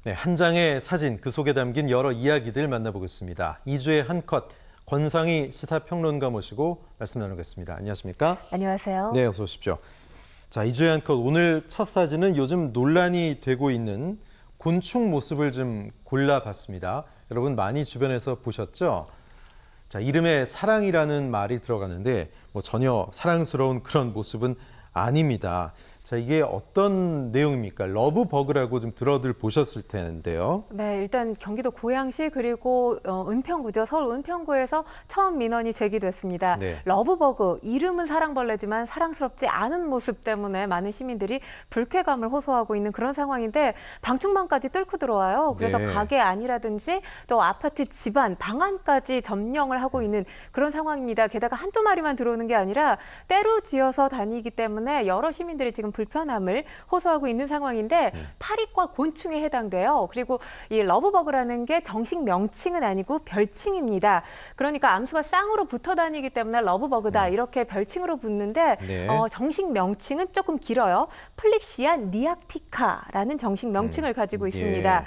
네, 한 장의 사진, 그 속에 담긴 여러 이야기들 만나보겠습니다. 2주의 한 컷, 권상희 시사평론가 모시고 말씀 나누겠습니다. 안녕하십니까? 안녕하세요. 네, 어서 오십시오. 자, 2주의 한 컷, 오늘 첫 사진은 요즘 논란이 되고 있는 곤충 모습을 좀 골라봤습니다. 여러분 많이 주변에서 보셨죠? 자, 이름에 사랑이라는 말이 들어가는데 전혀 사랑스러운 그런 모습은 아닙니다. 자, 이게 어떤 내용입니까? 러브버그라고 좀 들어들 보셨을 텐데요. 네, 일단 경기도 고양시 그리고 은평구죠. 서울 은평구에서 처음 민원이 제기됐습니다. 네. 러브버그, 이름은 사랑벌레지만 사랑스럽지 않은 모습 때문에 많은 시민들이 불쾌감을 호소하고 있는 그런 상황인데 방충망까지 뚫고 들어와요. 그래서 네. 가게 안이라든지 또 아파트 집안, 방 안까지 점령을 하고 있는 그런 상황입니다. 게다가 한두 마리만 들어오는 게 아니라 때로 지어서 다니기 때문에 여러 시민들이 지금 불편함을 호소하고 있는 상황인데 파리과 곤충에 해당돼요. 그리고 이 러브버그라는 게 정식 명칭은 아니고 별칭입니다. 그러니까 암수가 쌍으로 붙어 다니기 때문에 러브버그다 이렇게 별칭으로 붙는데 네. 정식 명칭은 조금 길어요. 플릭시아 니악티카라는 정식 명칭을 가지고 있습니다. 예.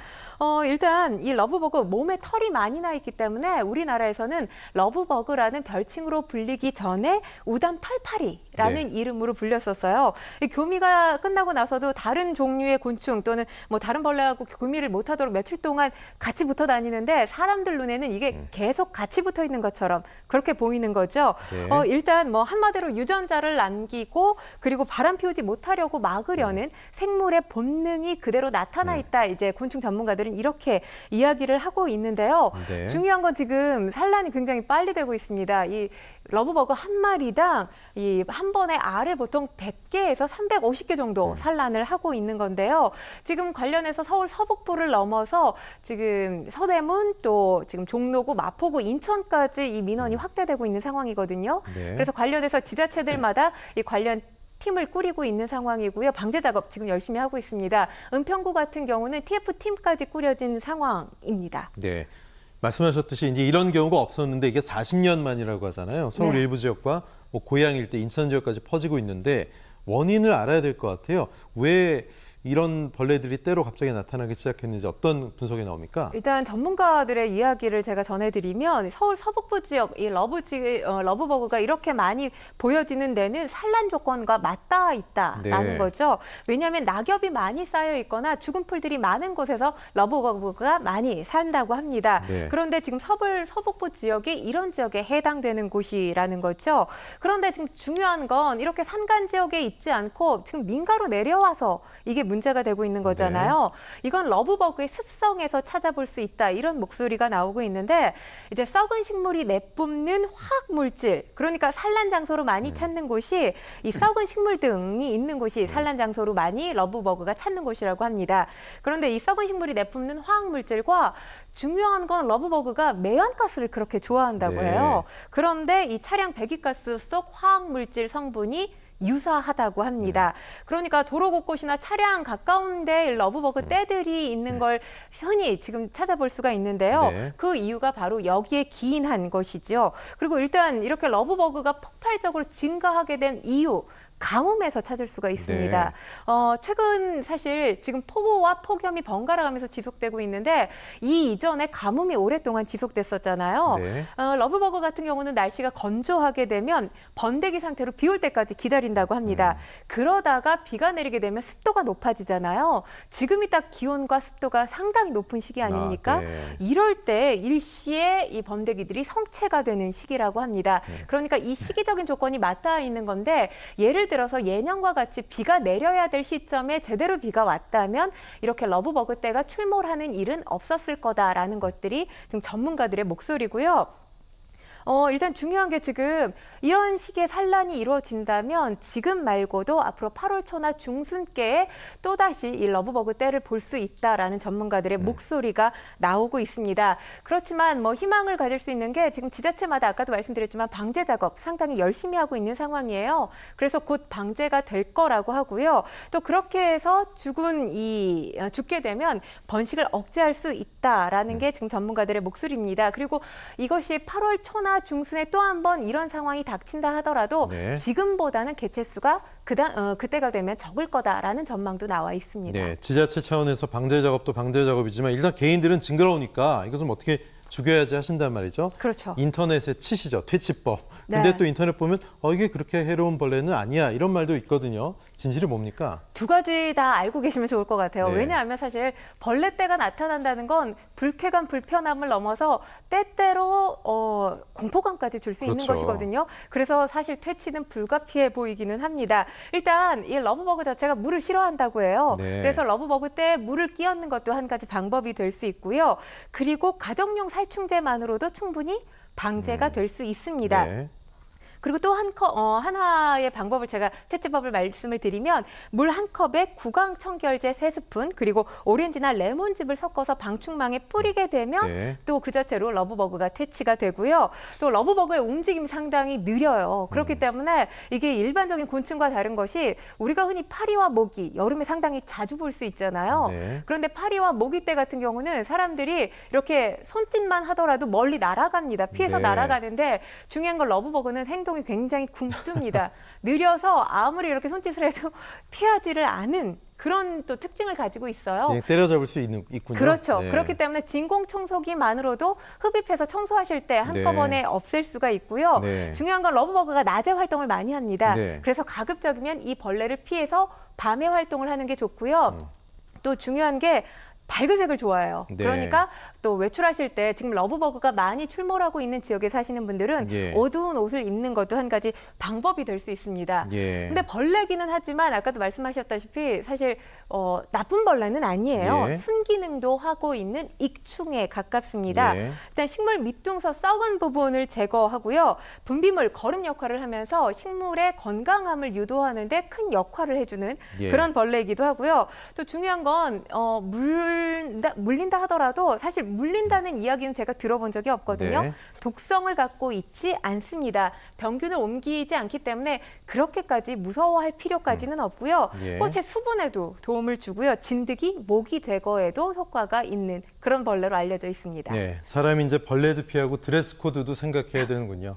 일단 이 러브버그 몸에 털이 많이 나 있기 때문에 우리나라에서는 러브버그라는 별칭으로 불리기 전에 우담털파리라는 이름으로 불렸었어요. 이 교미가 끝나고 나서도 다른 종류의 곤충 또는 다른 벌레하고 교미를 못하도록 며칠 동안 같이 붙어 다니는데 사람들 눈에는 이게 계속 같이 붙어 있는 것처럼 그렇게 보이는 거죠. 네. 일단 한마디로 유전자를 남기고 그리고 바람 피우지 못하려고 막으려는 생물의 본능이 그대로 나타나 있다. 이제 곤충 전문가들은 이렇게 이야기를 하고 있는데요. 네. 중요한 건 지금 산란이 굉장히 빨리 되고 있습니다. 이 러브버그 한 마리당 이 한 번에 알을 보통 100개에서 350개 정도 산란을 하고 있는 건데요. 지금 관련해서 서울 서북부를 넘어서 지금 서대문 또 지금 종로구, 마포구, 인천까지 이 민원이 확대되고 있는 상황이거든요. 네. 그래서 관련해서 지자체들마다 이 관련 팀을 꾸리고 있는 상황이고요. 방제 작업 지금 열심히 하고 있습니다. 은평구 같은 경우는 TF팀까지 꾸려진 상황입니다. 네. 말씀하셨듯이 이제 이런 경우가 없었는데 이게 40년 만이라고 하잖아요. 서울 네. 일부 지역과 고향 일대, 인천 지역까지 퍼지고 있는데 원인을 알아야 될 것 같아요. 왜 이런 벌레들이 때로 갑자기 나타나기 시작했는지 어떤 분석이 나옵니까? 일단 전문가들의 이야기를 제가 전해드리면 서울 서북부 지역 이 러브버그가 이렇게 많이 보여지는 데는 산란 조건과 맞닿아 있다라는 네. 거죠. 왜냐하면 낙엽이 많이 쌓여 있거나 죽은 풀들이 많은 곳에서 러브버그가 많이 산다고 합니다. 네. 그런데 지금 서북부 지역이 이런 지역에 해당되는 곳이라는 거죠. 그런데 지금 중요한 건 이렇게 산간 지역에 있지 않고 지금 민가로 내려와서 이게 문제가 되고 있는 거잖아요. 이건 러브버그의 습성에서 찾아볼 수 있다. 이런 목소리가 나오고 있는데 이제 썩은 식물이 내뿜는 화학 물질, 그러니까 산란 장소로 많이 찾는 곳이 이 썩은 식물 등이 있는 곳이 산란 장소로 많이 러브버그가 찾는 곳이라고 합니다. 그런데 이 썩은 식물이 내뿜는 화학 물질과 중요한 건 러브버그가 매연가스를 그렇게 좋아한다고 네. 해요. 그런데 이 차량 배기가스 속 화학 물질 성분이 유사하다고 합니다. 그러니까 도로 곳곳이나 차량 가까운 데 러브버그 떼들이 있는 걸 흔히 지금 찾아볼 수가 있는데요. 네. 그 이유가 바로 여기에 기인한 것이죠. 그리고 일단 이렇게 러브버그가 폭발적으로 증가하게 된 이유, 가뭄에서 찾을 수가 있습니다. 최근 사실 지금 폭우와 폭염이 번갈아 가면서 지속되고 있는데 이 이전에 가뭄이 오랫동안 지속됐었잖아요. 네. 러브버그 같은 경우는 날씨가 건조하게 되면 번데기 상태로 비 올 때까지 기다린다고 합니다. 그러다가 비가 내리게 되면 습도가 높아지잖아요. 지금이 딱 기온과 습도가 상당히 높은 시기 아닙니까? 네. 이럴 때 일시에 이 번데기들이 성체가 되는 시기라고 합니다. 그러니까 이 시기적인 조건이 맞닿아 있는 건데 예를 들어서 예년과 같이 비가 내려야 될 시점에 제대로 비가 왔다면 이렇게 러브버그 떼가 출몰하는 일은 없었을 거다라는 것들이 지금 전문가들의 목소리고요. 일단 중요한 게 지금 이런 식의 산란이 이루어진다면 지금 말고도 앞으로 8월 초나 중순께에 또다시 이 러브버그 떼를 볼 수 있다라는 전문가들의 목소리가 나오고 있습니다. 그렇지만 희망을 가질 수 있는 게 지금 지자체마다 아까도 말씀드렸지만 방제 작업 상당히 열심히 하고 있는 상황이에요. 그래서 곧 방제가 될 거라고 하고요. 또 그렇게 해서 죽게 되면 번식을 억제할 수 있다라는 게 지금 전문가들의 목소리입니다. 그리고 이것이 8월 초나 내년이나 중순에 또 한 번 이런 상황이 닥친다 하더라도 네. 지금보다는 개체 수가 그때가 되면 적을 거다라는 전망도 나와 있습니다. 네, 지자체 차원에서 방제 작업도 방제 작업이지만 일단 개인들은 징그러우니까 이거 좀 어떻게 죽여야지 하신단 말이죠. 그렇죠. 인터넷에 치시죠. 퇴치법. 근데 네. 또 인터넷 보면 이게 그렇게 해로운 벌레는 아니야. 이런 말도 있거든요. 진실이 뭡니까? 두 가지 다 알고 계시면 좋을 것 같아요. 네. 왜냐하면 사실 벌레떼가 나타난다는 건 불쾌감, 불편함을 넘어서 때때로 공포감까지 줄 수 있는 그렇죠. 것이거든요. 그래서 사실 퇴치는 불가피해 보이기는 합니다. 일단 이 러브버그 자체가 물을 싫어한다고 해요. 네. 그래서 러브버그 때 물을 끼얹는 것도 한 가지 방법이 될 수 있고요. 그리고 가정용 살충제만으로도 충분히 방제가 될 수 있습니다. 네. 그리고 또 하나의 방법을 제가 퇴치법을 말씀을 드리면 물 한 컵에 구강 청결제 3스푼 그리고 오렌지나 레몬즙을 섞어서 방충망에 뿌리게 되면 네. 또 그 자체로 러브버그가 퇴치가 되고요. 또 러브버그의 움직임이 상당히 느려요. 그렇기 때문에 이게 일반적인 곤충과 다른 것이 우리가 흔히 파리와 모기 여름에 상당히 자주 볼 수 있잖아요. 네. 그런데 파리와 모기떼 같은 경우는 사람들이 이렇게 손짓만 하더라도 멀리 날아갑니다. 피해서 네. 나아가는데 중요한 건 러브버그는 행동이 굉장히 굼뜹니다. 느려서 아무리 이렇게 손짓을 해도 피하지를 않은 그런 또 특징을 가지고 있어요. 그냥 때려잡을 수 있군요. 그렇죠. 네. 그렇기 때문에 진공 청소기만으로도 흡입해서 청소하실 때 네. 한꺼번에 없앨 수가 있고요. 네. 중요한 건 러브버그가 낮에 활동을 많이 합니다. 네. 그래서 가급적이면 이 벌레를 피해서 밤에 활동을 하는 게 좋고요. 또 중요한 게 밝은색을 좋아해요. 네. 그러니까 또 외출하실 때 지금 러브버그가 많이 출몰하고 있는 지역에 사시는 분들은 예. 어두운 옷을 입는 것도 한 가지 방법이 될 수 있습니다. 예. 근데 벌레기는 하지만 아까도 말씀하셨다시피 사실 나쁜 벌레는 아니에요. 예. 순기능도 하고 있는 익충에 가깝습니다. 예. 일단 식물 밑둥서 썩은 부분을 제거하고요. 분비물, 거름 역할을 하면서 식물의 건강함을 유도하는 데 큰 역할을 해주는 예. 그런 벌레이기도 하고요. 또 중요한 건 물린다 하더라도 사실 물린다는 이야기는 제가 들어본 적이 없거든요. 네. 독성을 갖고 있지 않습니다. 병균을 옮기지 않기 때문에 그렇게까지 무서워할 필요까지는 없고요. 예. 꽃의 수분에도 도움을 주고요. 진드기, 모기 제거에도 효과가 있는 그런 벌레로 알려져 있습니다. 네, 사람이 이제 벌레도 피하고 드레스 코드도 생각해야 되는군요.